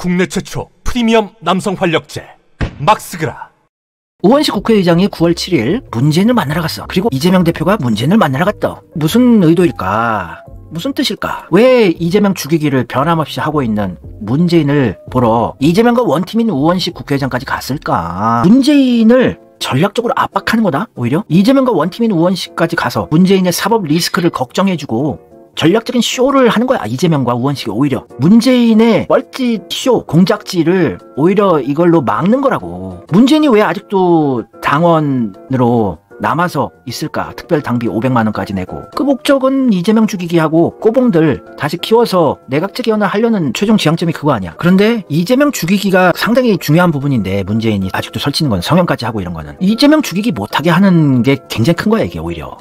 국내 최초 프리미엄 남성 활력제 막스그라. 우원식 국회의장이 9월 7일 문재인을 만나러 갔어. 그리고 이재명 대표가 문재인을 만나러 갔다. 무슨 의도일까? 무슨 뜻일까? 왜 이재명 죽이기를 변함없이 하고 있는 문재인을 보러 이재명과 원팀인 우원식 국회의장까지 갔을까? 문재인을 전략적으로 압박하는 거다? 오히려? 이재명과 원팀인 우원식까지 가서 문재인의 사법 리스크를 걱정해주고 전략적인 쇼를 하는 거야. 이재명과 우원식이 오히려 문재인의 뻘짓쇼 공작질을 오히려 이걸로 막는 거라고. 문재인이 왜 아직도 당원으로 남아서 있을까? 특별 당비 500만원까지 내고. 그 목적은 이재명 죽이기 하고 꼬봉들 다시 키워서 내각제 개헌을 하려는 최종 지향점이 그거 아니야. 그런데 이재명 죽이기가 상당히 중요한 부분인데 문재인이 아직도 설치는 건 성형까지 하고 이런 거는 이재명 죽이기 못하게 하는 게 굉장히 큰 거야 이게 오히려.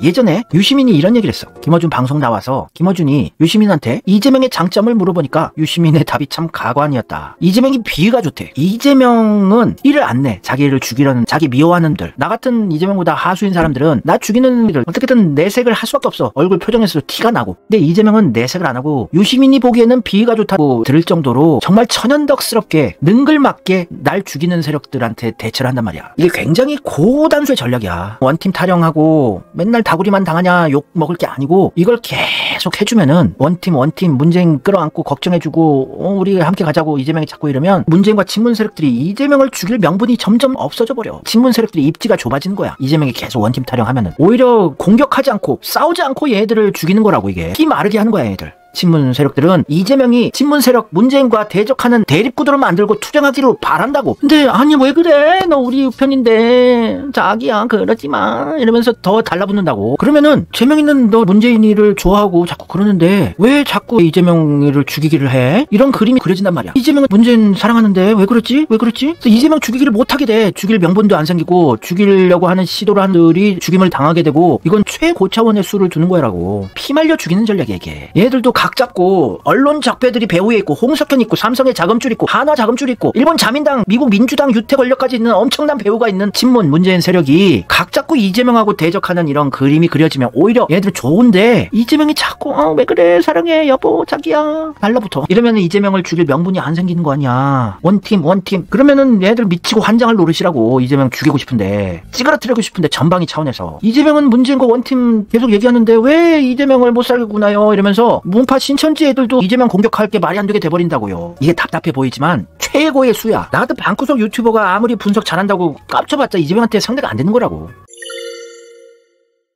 예전에 유시민이 이런 얘기를 했어. 김어준 방송 나와서 김어준이 유시민한테 이재명의 장점을 물어보니까 유시민의 답이 참 가관이었다. 이재명이 비위가 좋대. 이재명은 일을 안 내. 자기를 죽이려는, 자기 미워하는 들. 나 같은 이재명보다 하수인 사람들은 나 죽이는 일을 어떻게든 내색을 할 수밖에 없어. 얼굴 표정에서도 티가 나고. 근데 이재명은 내색을 안 하고 유시민이 보기에는 비위가 좋다고 들을 정도로 정말 천연덕스럽게 능글맞게 날 죽이는 세력들한테 대처를 한단 말이야. 이게 굉장히 고단수의 전략이야. 원팀 타령하고 맨날 다구리만 당하냐 욕 먹을 게 아니고 이걸 계속 해주면은 원팀 문재인 끌어안고 걱정해주고 우리 함께 가자고 이재명이 자꾸 이러면 문재인과 친문 세력들이 이재명을 죽일 명분이 점점 없어져 버려. 친문 세력들이 입지가 좁아지는 거야. 이재명이 계속 원팀 타령하면은 오히려 공격하지 않고 싸우지 않고 얘들을 죽이는 거라고. 이게 피 마르게 하는 거야 얘들. 친문 세력들은 이재명이 친문 세력 문재인과 대적하는 대립구도를 만들고 투쟁하기로 바란다고. 근데 아니 왜 그래? 너 우리 편인데 자기야 그러지마 이러면서 더 달라붙는다고. 그러면은 재명이는 너 문재인이를 좋아하고 자꾸 그러는데 왜 자꾸 이재명이를 죽이기를 해? 이런 그림이 그려진단 말이야. 이재명은 문재인 사랑하는데 왜 그렇지? 왜 그렇지? 그래서 이재명 죽이기를 못하게 돼. 죽일 명분도 안 생기고 죽이려고 하는 시도를 한 들이 죽임을 당하게 되고 이건 최고차원의 수를 두는 거라고. 피말려 죽이는 전략이야 이게. 얘들도 각 잡고 언론 적폐들이 배후에 있고 홍석현 있고 삼성의 자금줄 있고 한화 자금줄 있고 일본 자민당 미국 민주당 유태 권력까지 있는 엄청난 배후가 있는 친문 문재인 세력이 각 잡고 이재명하고 대적하는 이런 그림이 그려지면 오히려 얘들 좋은데 이재명이 자꾸 왜 그래 사랑해 여보 자기야 달라붙어. 이러면 이재명을 죽일 명분이 안 생기는 거 아니야. 원팀 그러면은 얘들 미치고 환장할 노릇이라고. 이재명 죽이고 싶은데 찌그러뜨리고 싶은데 전방위 차원에서 이재명은 문재인과 원팀 계속 얘기하는데 왜 이재명을 못 살겠구나요 이러면서 문파 신천지 애들도 이재명 공격할 게 말이 안 되게 돼버린다고요. 이게 답답해 보이지만 최고의 수야. 나 같은 방구석 유튜버가 아무리 분석 잘한다고 깝쳐봤자 이재명한테 상대가 안 되는 거라고.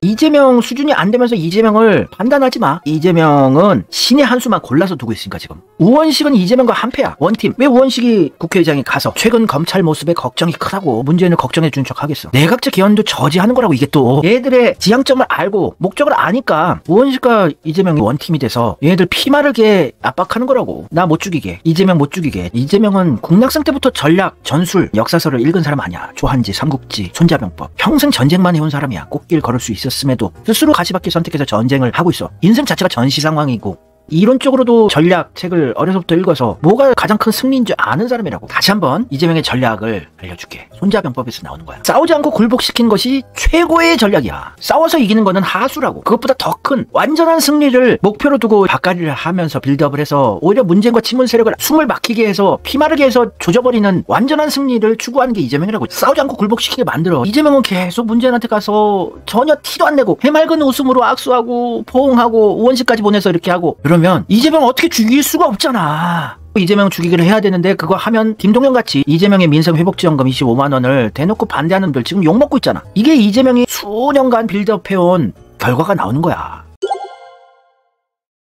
이재명 수준이 안 되면서 이재명을 판단하지 마. 이재명은 신의 한 수만 골라서 두고 있으니까 지금. 우원식은 이재명과 한패야. 원팀. 왜 우원식이 국회의장에 가서 최근 검찰 모습에 걱정이 크다고 문재인을 걱정해 준 척 하겠어. 내각제 개헌도 저지하는 거라고. 이게 또 얘들의 지향점을 알고 목적을 아니까 우원식과 이재명이 원팀이 돼서 얘들 피마르게 압박하는 거라고. 나 못 죽이게. 이재명 못 죽이게. 이재명은 국락상 때부터 전략, 전술, 역사서를 읽은 사람 아니야. 조한지, 삼국지, 손자병법. 평생 전쟁만 해온 사람이야. 꽃길 걸을 수 있었어. 음에도 스스로 가시밭길 선택해서 전쟁을 하고 있어. 인생 자체가 전시 상황이고 이론적으로도 전략책을 어려서부터 읽어서 뭐가 가장 큰 승리인 줄 아는 사람이라고. 다시 한번 이재명의 전략을 알려줄게. 손자병법에서 나오는 거야. 싸우지 않고 굴복시킨 것이 최고의 전략이야. 싸워서 이기는 거는 하수라고. 그것보다 더 큰 완전한 승리를 목표로 두고 바까리를 하면서 빌드업을 해서 오히려 문재인과 친문 세력을 숨을 막히게 해서 피마르게 해서 조져버리는 완전한 승리를 추구하는 게 이재명이라고. 싸우지 않고 굴복시키게 만들어. 이재명은 계속 문재인한테 가서 전혀 티도 안 내고 해맑은 웃음으로 악수하고 포옹하고 우원식까지 보내서 이렇게 하고 그러면 이재명 어떻게 죽일 수가 없잖아. 이재명 죽이기를 해야 되는데 그거 하면 김동연같이 이재명의 민생회복지원금 25만원을 대놓고 반대하는 들 지금 욕먹고 있잖아. 이게 이재명이 수년간 빌드업해온 결과가 나오는 거야.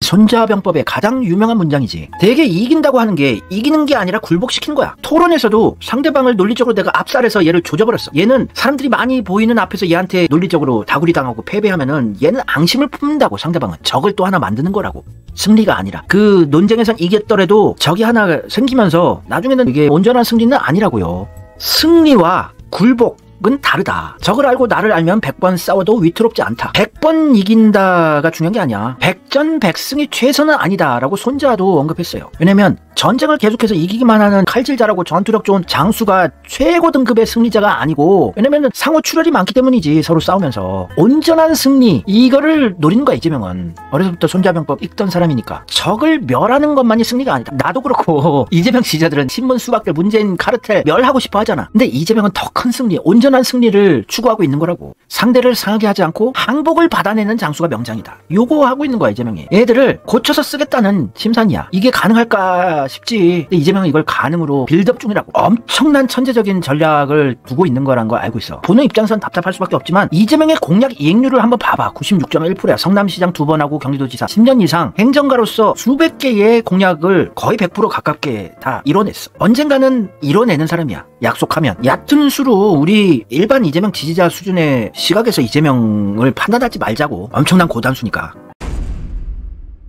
손자병법의 가장 유명한 문장이지. 되게 이긴다고 하는 게 이기는 게 아니라 굴복시키는 거야. 토론에서도 상대방을 논리적으로 내가 압살해서 얘를 조져버렸어. 얘는 사람들이 많이 보이는 앞에서 얘한테 논리적으로 다구리 당하고 패배하면은 얘는 앙심을 품는다고. 상대방은 적을 또 하나 만드는 거라고. 승리가 아니라. 그 논쟁에선 이겼더라도 적이 하나 생기면서 나중에는 이게 온전한 승리는 아니라고요. 승리와 굴복 다르다. 적을 알고 나를 알면 100번 싸워도 위태롭지 않다. 100번 이긴다가 중요한 게 아니야. 백전백승이 최선은 아니다 라고 손자도 언급했어요. 왜냐면 전쟁을 계속해서 이기기만 하는 칼질 잘하고 전투력 좋은 장수가 최고 등급의 승리자가 아니고, 왜냐면 상호 출혈이 많기 때문이지. 서로 싸우면서 온전한 승리, 이거를 노리는 거야 이재명은. 어려서부터 손자병법 읽던 사람이니까. 적을 멸하는 것만이 승리가 아니다. 나도 그렇고 이재명 지지자들은 신문 수박들 문재인 카르텔 멸하고 싶어 하잖아. 근데 이재명은 더 큰 승리, 온전한 승리를 추구하고 있는 거라고. 상대를 상하게 하지 않고 항복을 받아내는 장수가 명장이다. 요거 하고 있는 거야 이재명이. 얘들을 고쳐서 쓰겠다는 심산이야. 이게 가능할까 싶지. 근데 이재명은 이걸 가능으로 빌드업 중이라고. 엄청난 천재적인 전략을 두고 있는 거란 걸 알고 있어. 보는 입장에선 답답할 수밖에 없지만 이재명의 공약 이행률을 한번 봐봐. 96.1%야. 성남시장 2번 하고 경기도지사 10년 이상 행정가로서 수백 개의 공약을 거의 100% 가깝게 다 이뤄냈어. 언젠가는 이뤄내는 사람이야. 약속하면. 얕은 수로 우리 일반 이재명 지지자 수준의 시각에서 이재명을 판단하지 말자고. 엄청난 고단수니까.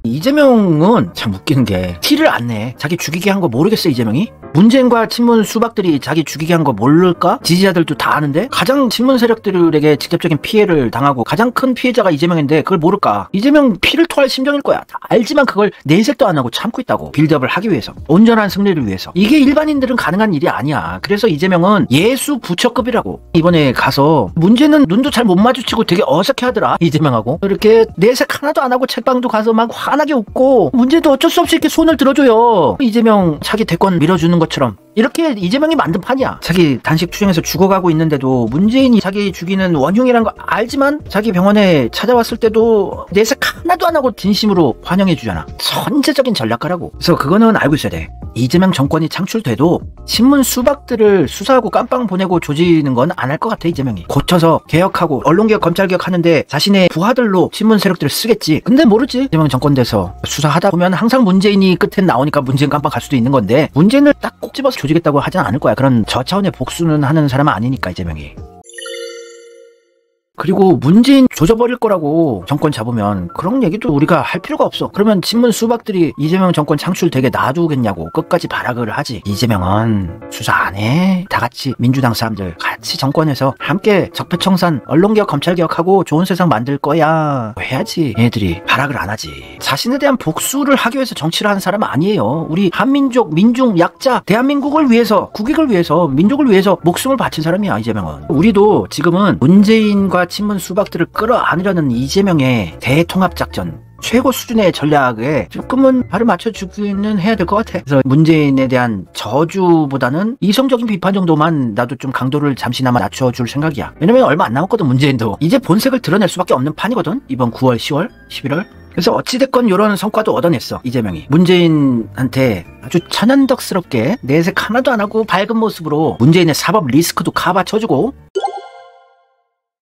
이재명은 참 웃기는 게 티를 안 내. 자기 죽이게 한 거 모르겠어 이재명이? 문재인과 친문 수박들이 자기 죽이게 한 거 모를까? 지지자들도 다 아는데? 가장 친문 세력들에게 직접적인 피해를 당하고 가장 큰 피해자가 이재명인데 그걸 모를까? 이재명 피를 토할 심정일 거야. 다 알지만 그걸 내색도 안 하고 참고 있다고. 빌드업을 하기 위해서. 온전한 승리를 위해서. 이게 일반인들은 가능한 일이 아니야. 그래서 이재명은 예수 부처급이라고. 이번에 가서 문제는 눈도 잘 못 마주치고 되게 어색해하더라 이재명하고. 이렇게 내색 하나도 안 하고 책방도 가서 막 환하게 웃고, 문제도 어쩔 수 없이 이렇게 손을 들어줘요. 이재명 자기 대권 밀어주는 것처럼. 이렇게 이재명이 만든 판이야. 자기 단식 투쟁에서 죽어가고 있는데도 문재인이 자기 죽이는 원흉이란 거 알지만 자기 병원에 찾아왔을 때도 내색 하나도 안 하고 진심으로 환영해주잖아. 천재적인 전략가라고. 그래서 그거는 알고 있어야 돼. 이재명 정권이 창출돼도 신문 수박들을 수사하고 깜빵 보내고 조지는 건 안 할 것 같아 이재명이. 고쳐서 개혁하고 언론개혁 검찰개혁 하는데 자신의 부하들로 신문 세력들을 쓰겠지. 근데 모르지. 이재명 정권 돼서 수사하다 보면 항상 문재인이 끝엔 나오니까 문재인 깜빵 갈 수도 있는 건데, 문재인을 딱 꼭 집어서 조지겠다고 하진 않을 거야. 그런 저차원의 복수는 하는 사람은 아니니까 이재명이. 그리고 문재인 조져버릴 거라고 정권 잡으면 그런 얘기도 우리가 할 필요가 없어. 그러면 친문 수박들이 이재명 정권 창출되게 놔두겠냐고 끝까지 발악을 하지. 이재명은 수사 안 해. 다 같이 민주당 사람들 같이 정권에서 함께 적폐청산, 언론개혁, 검찰개혁하고 좋은 세상 만들 거야. 해야지. 얘들이 발악을 안 하지. 자신에 대한 복수를 하기 위해서 정치를 하는 사람은 아니에요. 우리 한민족, 민중, 약자, 대한민국을 위해서, 국익을 위해서, 민족을 위해서 목숨을 바친 사람이야 이재명은. 우리도 지금은 문재인과 친문 수박들을 끌어안으려는 이재명의 대통합작전, 최고 수준의 전략에 조금은 발을 맞춰주기는 해야 될 것 같아. 그래서 문재인에 대한 저주보다는 이성적인 비판 정도만 나도 좀 강도를 잠시나마 낮춰줄 생각이야. 왜냐면 얼마 안 남았거든 문재인도. 이제 본색을 드러낼 수밖에 없는 판이거든. 이번 9월, 10월, 11월. 그래서 어찌됐건 이런 성과도 얻어냈어 이재명이. 문재인한테 아주 천연덕스럽게 내색 하나도 안 하고 밝은 모습으로 문재인의 사법 리스크도 카바쳐주고.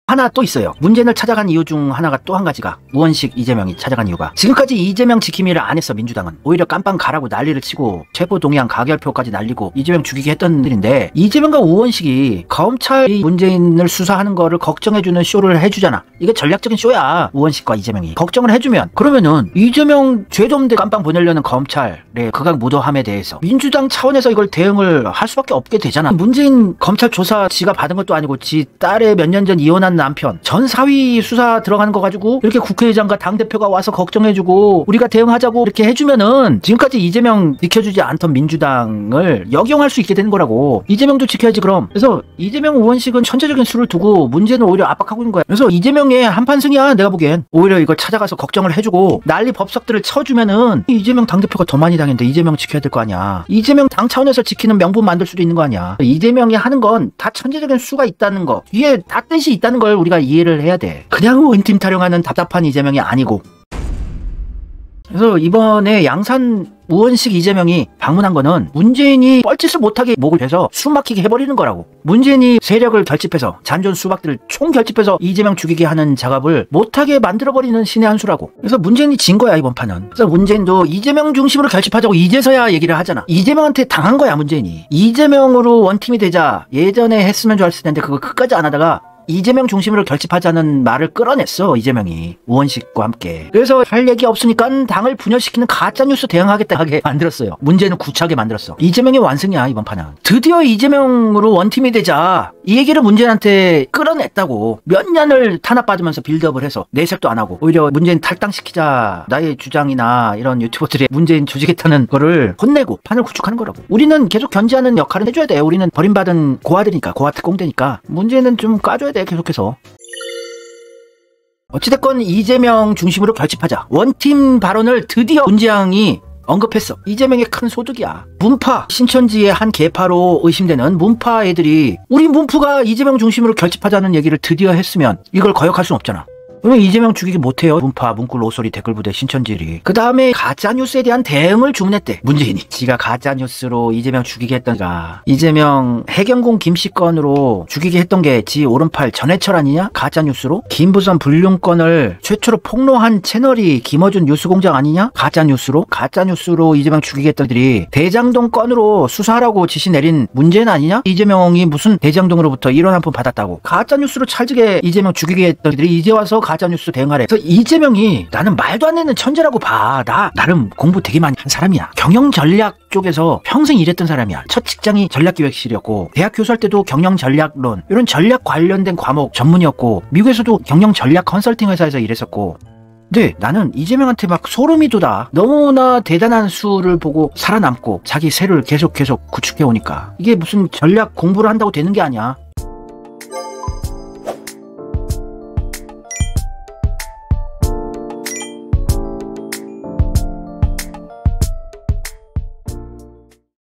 하나 또 있어요. 문재인을 찾아간 이유 중 하나가 또 한 가지가, 우원식 이재명이 찾아간 이유가, 지금까지 이재명 지킴이를 안 했어 민주당은. 오히려 깜빵 가라고 난리를 치고 체포동의안 가결표까지 날리고 이재명 죽이게 했던 일인데, 이재명과 우원식이 검찰이 문재인을 수사하는 거를 걱정해주는 쇼를 해주잖아. 이게 전략적인 쇼야. 우원식과 이재명이 걱정을 해주면, 그러면은 이재명 죄도 없는데 깜빵 보내려는 검찰의 극악 무도함에 대해서 민주당 차원에서 이걸 대응을 할 수밖에 없게 되잖아. 문재인 검찰 조사 지가 받은 것도 아니고 지 딸의 몇 년 전 이혼한 남편 전 사위 수사 들어가는 거 가지고 이렇게 국회의장과 당대표가 와서 걱정해주고 우리가 대응하자고 이렇게 해주면은 지금까지 이재명 지켜주지 않던 민주당을 역용할 수 있게 되는 거라고. 이재명도 지켜야지 그럼. 그래서 이재명 우원식은 천재적인 수를 두고 문재인을 오히려 압박하고 있는 거야. 그래서 이재명의 한판승이야 내가 보기엔. 오히려 이걸 찾아가서 걱정을 해주고 난리 법석들을 쳐주면은 이재명 당대표가 더 많이 당했는데 이재명 지켜야 될 거 아니야. 이재명 당 차원에서 지키는 명분 만들 수도 있는 거 아니야. 이재명이 하는 건 다 천재적인 수가 있다는 거, 뒤에 다 뜻이 있다는 걸 우리가 이해를 해야 돼. 그냥 은팀 타령하는 답답한 이재명이 아니고. 그래서 이번에 양산 우원식 이재명이 방문한 거는 문재인이 뻘짓을 못하게 목을 베서 숨막히게 해버리는 거라고. 문재인이 세력을 결집해서 잔존 수박들을 총 결집해서 이재명 죽이게 하는 작업을 못하게 만들어버리는 신의 한 수라고. 그래서 문재인이 진 거야 이번 판은. 그래서 문재인도 이재명 중심으로 결집하자고 이제서야 얘기를 하잖아. 이재명한테 당한 거야 문재인이. 이재명으로 원팀이 되자 예전에 했으면 좋았을 텐데 그거 끝까지 안 하다가 이재명 중심으로 결집하자는 말을 끌어냈어. 이재명이 우원식과 함께. 그래서 할 얘기 없으니까 당을 분열시키는 가짜뉴스 대응하겠다 하게 만들었어요. 문제는 구차하게 만들었어. 이재명의 완승이야 이번 판은. 드디어 이재명으로 원팀이 되자 이 얘기를 문재인한테 끌어냈다고. 몇 년을 탄압받으면서 빌드업을 해서 내색도 안 하고 오히려 문재인 탈당시키자 나의 주장이나 이런 유튜버들이 문재인 조지겠다는 거를 혼내고 판을 구축하는 거라고. 우리는 계속 견제하는 역할을 해줘야 돼. 우리는 버림받은 고아들이니까, 고아 특공대니까 문재인은 좀 까줘야 돼. 계속해서. 어찌됐건 이재명 중심으로 결집하자. 원팀 발언을 드디어 문재양이 언급했어. 이재명의 큰 소득이야. 문파, 신천지의 한 계파로 의심되는 문파 애들이 우리 문프가 이재명 중심으로 결집하자는 얘기를 드디어 했으면 이걸 거역할 순 없잖아. 그러면 이재명 죽이기 못해요. 문파, 문구, 로소리, 댓글부대, 신천지리. 그 다음에 가짜뉴스에 대한 대응을 주문했대. 문재인이. 지가 가짜뉴스로 이재명 죽이게 했던가. 이재명 해경공 김씨 건으로 죽이게 했던 게 지 오른팔 전해철 아니냐? 가짜뉴스로. 김부선 불륜건을 최초로 폭로한 채널이 김어준 뉴스공장 아니냐? 가짜뉴스로. 가짜뉴스로 이재명 죽이게 했던 들이 대장동 건으로 수사하라고 지시 내린 문재인 아니냐? 이재명이 무슨 대장동으로부터 1원 한 푼 받았다고. 가짜뉴스로 찰지게 이재명 죽이게 했던 들이 이제 와서 가짜뉴스 대응하래. 그래서 이재명이 나는 말도 안 되는 천재라고 봐. 나 나름 공부 되게 많이 한 사람이야. 경영전략 쪽에서 평생 일했던 사람이야. 첫 직장이 전략기획실이었고 대학 교수할 때도 경영전략론 이런 전략 관련된 과목 전문이었고 미국에서도 경영전략 컨설팅 회사에서 일했었고. 근데 나는 이재명한테 막 소름이 돋아. 너무나 대단한 수를 보고 살아남고 자기 세를 계속 구축해오니까 이게 무슨 전략 공부를 한다고 되는 게 아니야.